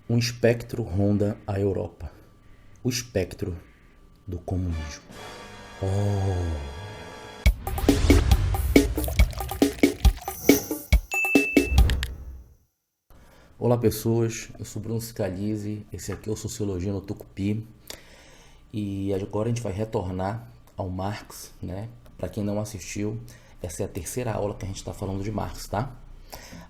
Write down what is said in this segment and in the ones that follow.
Um espectro ronda a Europa. O espectro do comunismo. Olá pessoas, eu sou Bruno Scalise, esse aqui é o Sociologia no Tucupi e agora a gente vai retornar ao Marx, né? Para quem não assistiu, essa é a terceira aula que a gente está falando de Marx, tá?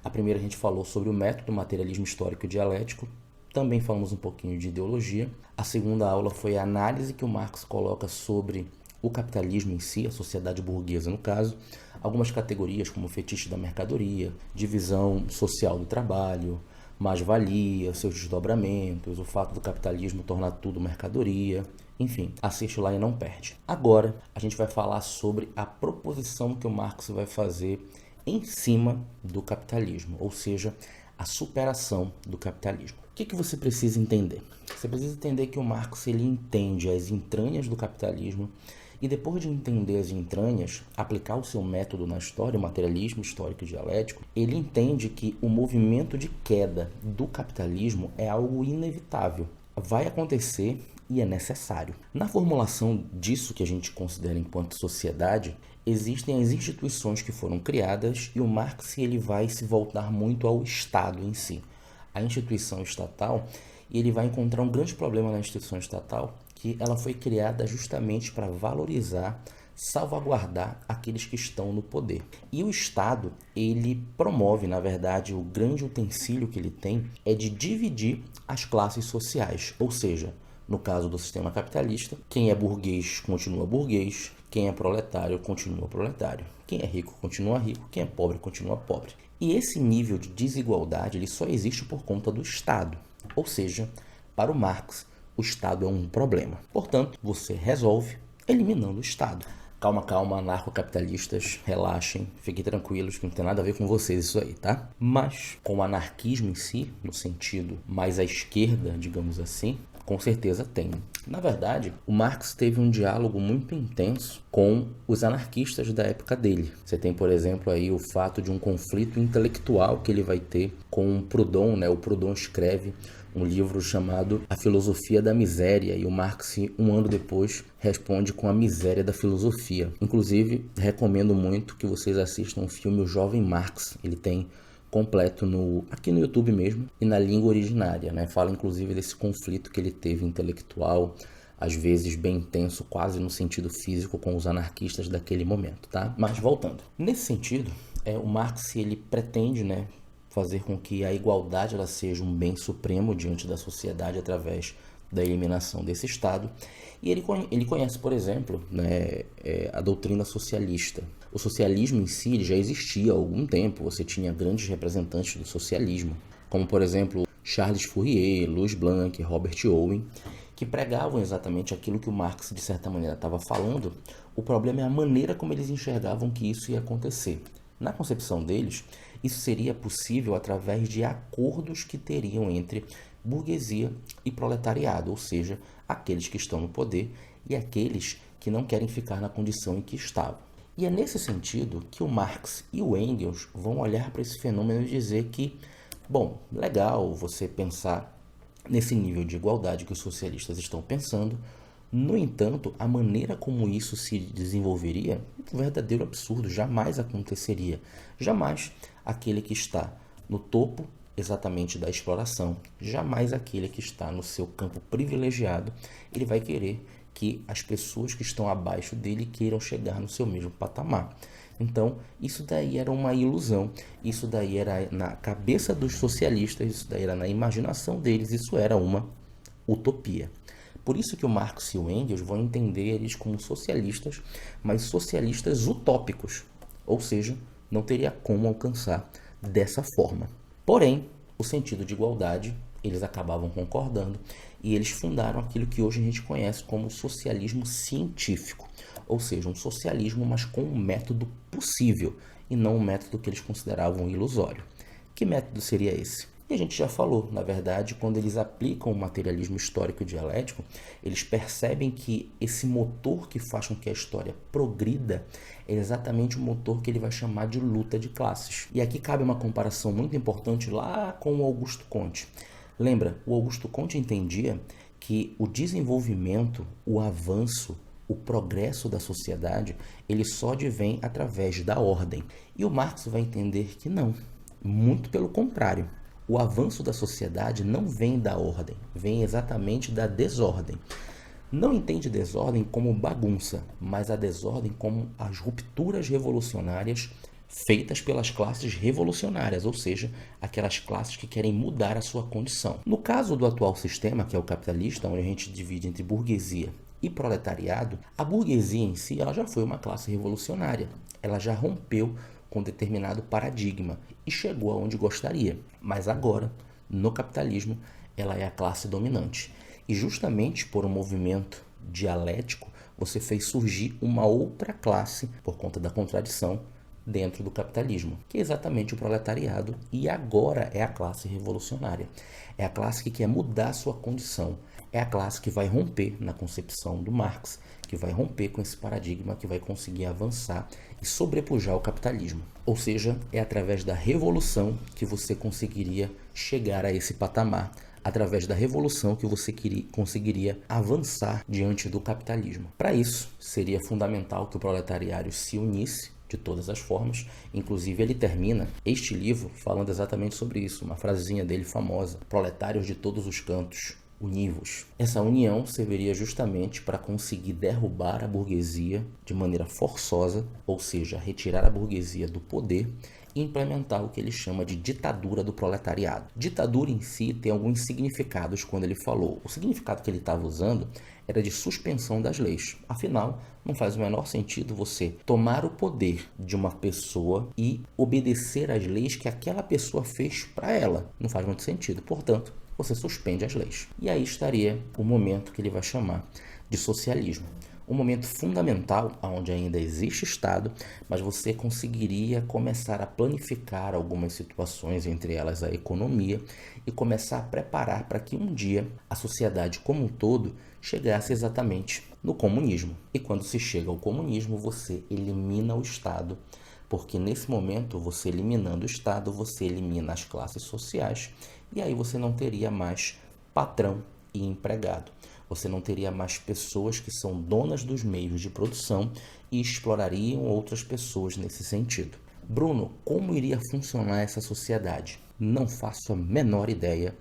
A primeira a gente falou sobre o método materialismo histórico e dialético, também falamos um pouquinho de ideologia. A segunda aula foi a análise que o Marx coloca sobre o capitalismo em si, a sociedade burguesa no caso, algumas categorias como o fetiche da mercadoria, divisão social do trabalho, mais-valia, seus desdobramentos, o fato do capitalismo tornar tudo mercadoria, enfim, assiste lá e não perde. Agora a gente vai falar sobre a proposição que o Marx vai fazer em cima do capitalismo, ou seja, a superação do capitalismo. O que você precisa entender? Você precisa entender que o Marx ele entende as entranhas do capitalismo e depois de entender as entranhas, aplicar o seu método na história, o materialismo histórico e dialético, ele entende que o movimento de queda do capitalismo é algo inevitável. Vai acontecer e é necessário. Na formulação disso que a gente considera enquanto sociedade, existem as instituições que foram criadas e o Marx ele vai se voltar muito ao Estado em si. A instituição estatal, e ele vai encontrar um grande problema na instituição estatal, que ela foi criada justamente para valorizar, salvaguardar aqueles que estão no poder. E o Estado, ele promove, na verdade, o grande utensílio que ele tem é de dividir as classes sociais, ou seja, no caso do sistema capitalista, quem é burguês continua burguês, quem é proletário continua proletário, quem é rico continua rico, quem é pobre continua pobre. E esse nível de desigualdade ele só existe por conta do Estado, ou seja, para o Marx, o Estado é um problema. Portanto, você resolve eliminando o Estado. Calma, calma, anarcocapitalistas, relaxem, fiquem tranquilos, que não tem nada a ver com vocês isso aí, tá? Mas com o anarquismo em si, no sentido mais à esquerda, digamos assim, com certeza tem. Na verdade, o Marx teve um diálogo muito intenso com os anarquistas da época dele. Você tem, por exemplo, aí o fato de um conflito intelectual que ele vai ter com Proudhon, né? O Proudhon escreve um livro chamado A Filosofia da Miséria e o Marx, um ano depois, responde com a miséria da filosofia. Inclusive, recomendo muito que vocês assistam o filme O Jovem Marx. Ele tem completo aqui no YouTube mesmo e na língua originária, né? Fala inclusive desse conflito que ele teve intelectual, às vezes bem intenso, quase no sentido físico com os anarquistas daquele momento, tá? Mas voltando. Nesse sentido, o Marx ele pretende, né, fazer com que a igualdade ela seja um bem supremo diante da sociedade através da eliminação desse Estado. E ele conhece, por exemplo, né, a doutrina socialista. O socialismo em si ele já existia há algum tempo, você tinha grandes representantes do socialismo, como, por exemplo, Charles Fourier, Louis Blanc, Robert Owen, que pregavam exatamente aquilo que o Marx, de certa maneira, estava falando. O problema é a maneira como eles enxergavam que isso ia acontecer. Na concepção deles, isso seria possível através de acordos que teriam entre burguesia e proletariado, ou seja, aqueles que estão no poder e aqueles que não querem ficar na condição em que estavam. E é nesse sentido que o Marx e o Engels vão olhar para esse fenômeno e dizer que, bom, legal você pensar nesse nível de igualdade que os socialistas estão pensando. No entanto, a maneira como isso se desenvolveria é um verdadeiro absurdo, jamais aconteceria. Jamais aquele que está no topo exatamente da exploração, jamais aquele que está no seu campo privilegiado, ele vai querer que as pessoas que estão abaixo dele queiram chegar no seu mesmo patamar. Então, isso daí era uma ilusão, isso daí era na cabeça dos socialistas, isso daí era na imaginação deles, isso era uma utopia. Por isso que o Marx e o Engels vão entender eles como socialistas, mas socialistas utópicos, ou seja, não teria como alcançar dessa forma. Porém, o sentido de igualdade, eles acabavam concordando e eles fundaram aquilo que hoje a gente conhece como socialismo científico, ou seja, um socialismo, mas com um método possível e não um método que eles consideravam ilusório. Que método seria esse? E a gente já falou, na verdade, quando eles aplicam o materialismo histórico e dialético, eles percebem que esse motor que faz com que a história progrida é exatamente o motor que ele vai chamar de luta de classes. E aqui cabe uma comparação muito importante lá com o Augusto Comte. Lembra, o Augusto Comte entendia que o desenvolvimento, o avanço, o progresso da sociedade, ele só advém através da ordem. E o Marx vai entender que não, muito pelo contrário. O avanço da sociedade não vem da ordem, vem exatamente da desordem. Não entende desordem como bagunça, mas a desordem como as rupturas revolucionárias feitas pelas classes revolucionárias, ou seja, aquelas classes que querem mudar a sua condição. No caso do atual sistema, que é o capitalista, onde a gente divide entre burguesia e proletariado, a burguesia em si ela já foi uma classe revolucionária. Ela já rompeu com determinado paradigma e chegou aonde gostaria. Mas agora, no capitalismo, ela é a classe dominante. E justamente por um movimento dialético, você fez surgir uma outra classe por conta da contradição dentro do capitalismo, que é exatamente o proletariado, e agora é a classe revolucionária. É a classe que quer mudar a sua condição. É a classe que vai romper na concepção do Marx, que vai romper com esse paradigma, que vai conseguir avançar e sobrepujar o capitalismo. Ou seja, é através da revolução que você conseguiria chegar a esse patamar, através da revolução que você conseguiria avançar diante do capitalismo. Para isso, seria fundamental que o proletariado se unisse de todas as formas. Inclusive, ele termina este livro falando exatamente sobre isso, uma frasezinha dele famosa: proletários de todos os cantos, univos. Essa união serviria justamente para conseguir derrubar a burguesia de maneira forçosa, ou seja, retirar a burguesia do poder e implementar o que ele chama de ditadura do proletariado. Ditadura em si tem alguns significados quando ele falou. O significado que ele estava usando era de suspensão das leis. Afinal, não faz o menor sentido você tomar o poder de uma pessoa e obedecer às leis que aquela pessoa fez para ela. Não faz muito sentido. Portanto, você suspende as leis. E aí estaria o momento que ele vai chamar de socialismo. Um momento fundamental, onde ainda existe Estado, mas você conseguiria começar a planificar algumas situações, entre elas a economia, e começar a preparar para que um dia a sociedade como um todo chegasse exatamente no comunismo. E quando se chega ao comunismo, você elimina o Estado, porque nesse momento, você eliminando o Estado, você elimina as classes sociais, e aí você não teria mais patrão e empregado. Você não teria mais pessoas que são donas dos meios de produção e explorariam outras pessoas nesse sentido. Bruno, como iria funcionar essa sociedade? Não faço a menor ideia.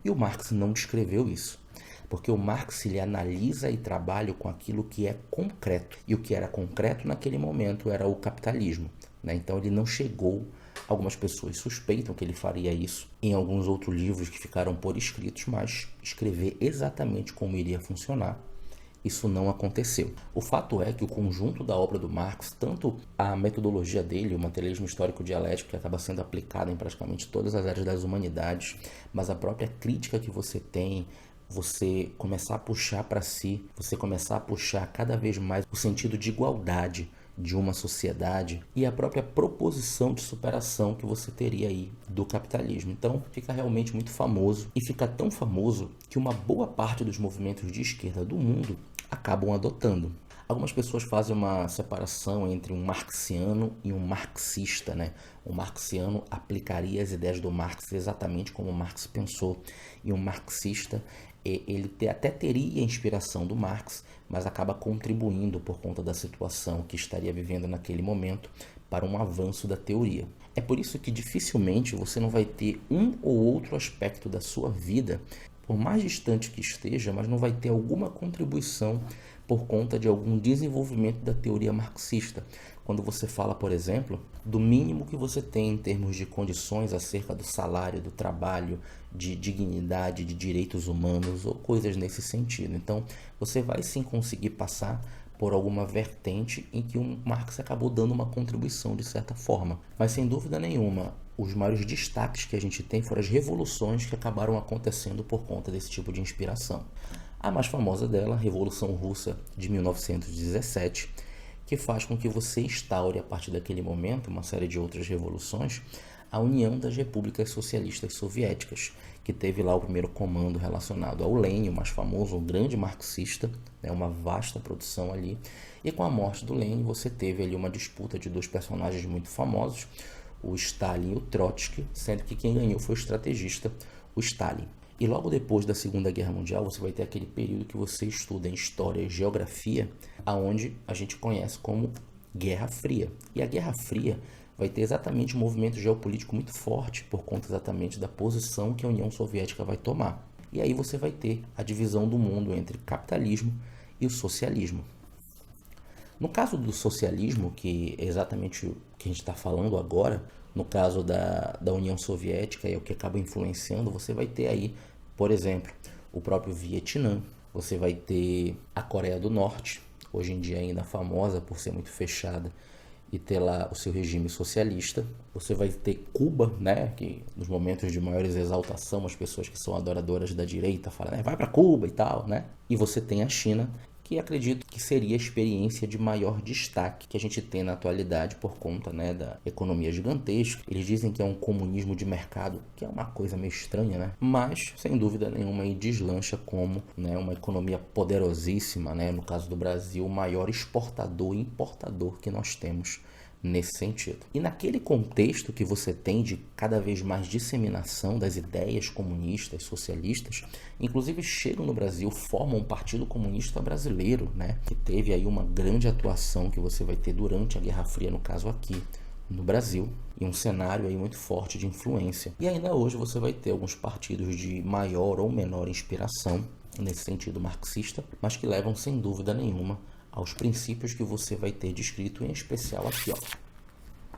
E o Marx não descreveu isso, porque o Marx ele analisa e trabalha com aquilo que é concreto. E o que era concreto naquele momento era o capitalismo, né? Então ele não chegou. Algumas pessoas suspeitam que ele faria isso em alguns outros livros que ficaram por escritos, mas escrever exatamente como iria funcionar, isso não aconteceu. O fato é que o conjunto da obra do Marx, tanto a metodologia dele, o materialismo histórico dialético, que acaba sendo aplicado em praticamente todas as áreas das humanidades, mas a própria crítica que você tem, você começar a puxar para si, você começar a puxar cada vez mais o sentido de igualdade de uma sociedade e a própria proposição de superação que você teria aí do capitalismo. Então fica realmente muito famoso, e fica tão famoso que uma boa parte dos movimentos de esquerda do mundo acabam adotando. Algumas pessoas fazem uma separação entre um marxiano e um marxista, né? O marxiano aplicaria as ideias do Marx exatamente como Marx pensou, e um marxista ele até teria a inspiração do Marx, mas acaba contribuindo por conta da situação que estaria vivendo naquele momento para um avanço da teoria. É por isso que dificilmente você não vai ter um ou outro aspecto da sua vida, por mais distante que esteja, mas não vai ter alguma contribuição por conta de algum desenvolvimento da teoria marxista. Quando você fala, por exemplo, do mínimo que você tem em termos de condições acerca do salário, do trabalho, de dignidade, de direitos humanos ou coisas nesse sentido. Então, você vai sim conseguir passar por alguma vertente em que o Marx acabou dando uma contribuição de certa forma. Mas, sem dúvida nenhuma, os maiores destaques que a gente tem foram as revoluções que acabaram acontecendo por conta desse tipo de inspiração. A mais famosa dela, a Revolução Russa de 1917, que faz com que você instaure, a partir daquele momento, uma série de outras revoluções, a União das Repúblicas Socialistas Soviéticas, que teve lá o primeiro comando relacionado ao Lenin, o mais famoso, um grande marxista, né, uma vasta produção ali. E com a morte do Lenin, você teve ali uma disputa de dois personagens muito famosos, o Stalin e o Trotsky, sendo que quem ganhou foi o estrategista, o Stalin. E logo depois da Segunda Guerra Mundial, você vai ter aquele período que você estuda em História e Geografia, aonde a gente conhece como Guerra Fria. E a Guerra Fria vai ter exatamente um movimento geopolítico muito forte por conta exatamente da posição que a União Soviética vai tomar. E aí você vai ter a divisão do mundo entre capitalismo e o socialismo. No caso do socialismo, que é exatamente o que a gente está falando agora, no caso da União Soviética, é o que acaba influenciando, você vai ter aí, por exemplo, o próprio Vietnã, você vai ter a Coreia do Norte, hoje em dia ainda famosa por ser muito fechada e ter lá o seu regime socialista. Você vai ter Cuba, né, que nos momentos de maior exaltação, as pessoas que são adoradoras da direita falam, né, vai para Cuba e tal, né? E você tem a China, que acredito que seria a experiência de maior destaque que a gente tem na atualidade por conta, né, da economia gigantesca. Eles dizem que é um comunismo de mercado, que é uma coisa meio estranha, né? Mas, sem dúvida nenhuma, aí deslancha como, né, uma economia poderosíssima, né? No caso do Brasil, o maior exportador e importador que nós temos nesse sentido. E naquele contexto que você tem de cada vez mais disseminação das ideias comunistas, socialistas, inclusive chegam no Brasil, formam um Partido Comunista Brasileiro, né, que teve aí uma grande atuação que você vai ter durante a Guerra Fria, no caso aqui no Brasil, e um cenário aí muito forte de influência. E ainda hoje você vai ter alguns partidos de maior ou menor inspiração nesse sentido marxista, mas que levam sem dúvida nenhuma aos princípios que você vai ter descrito, em especial aqui, ó,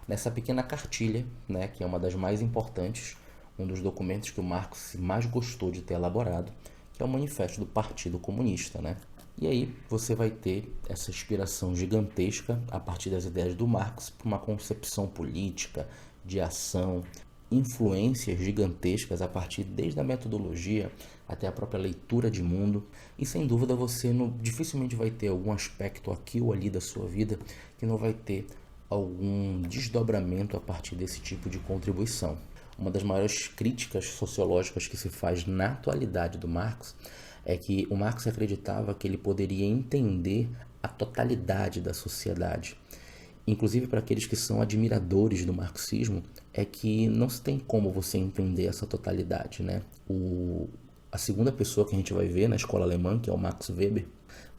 nessa pequena cartilha, né, que é uma das mais importantes, um dos documentos que o Marx mais gostou de ter elaborado, que é o Manifesto do Partido Comunista, né? E aí você vai ter essa inspiração gigantesca a partir das ideias do Marx para uma concepção política, de ação, influências gigantescas a partir desde a metodologia até a própria leitura de mundo. E sem dúvida você dificilmente vai ter algum aspecto aqui ou ali da sua vida que não vai ter algum desdobramento a partir desse tipo de contribuição. Uma das maiores críticas sociológicas que se faz na atualidade do Marx é que o Marx acreditava que ele poderia entender a totalidade da sociedade. Inclusive, para aqueles que são admiradores do marxismo, é que não se tem como você entender essa totalidade, né? A segunda pessoa que a gente vai ver na escola alemã, que é o Max Weber,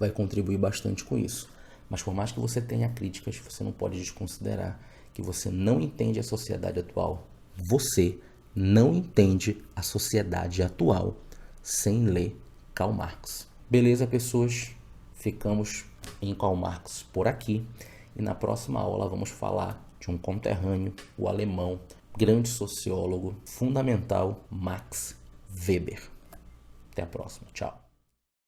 vai contribuir bastante com isso. Mas por mais que você tenha críticas, você não pode desconsiderar que você não entende a sociedade atual. Você não entende a sociedade atual sem ler Karl Marx. Beleza, pessoas? Ficamos em Karl Marx por aqui. E na próxima aula vamos falar de um conterrâneo, o alemão, grande sociólogo, fundamental, Max Weber. Até a próxima. Tchau.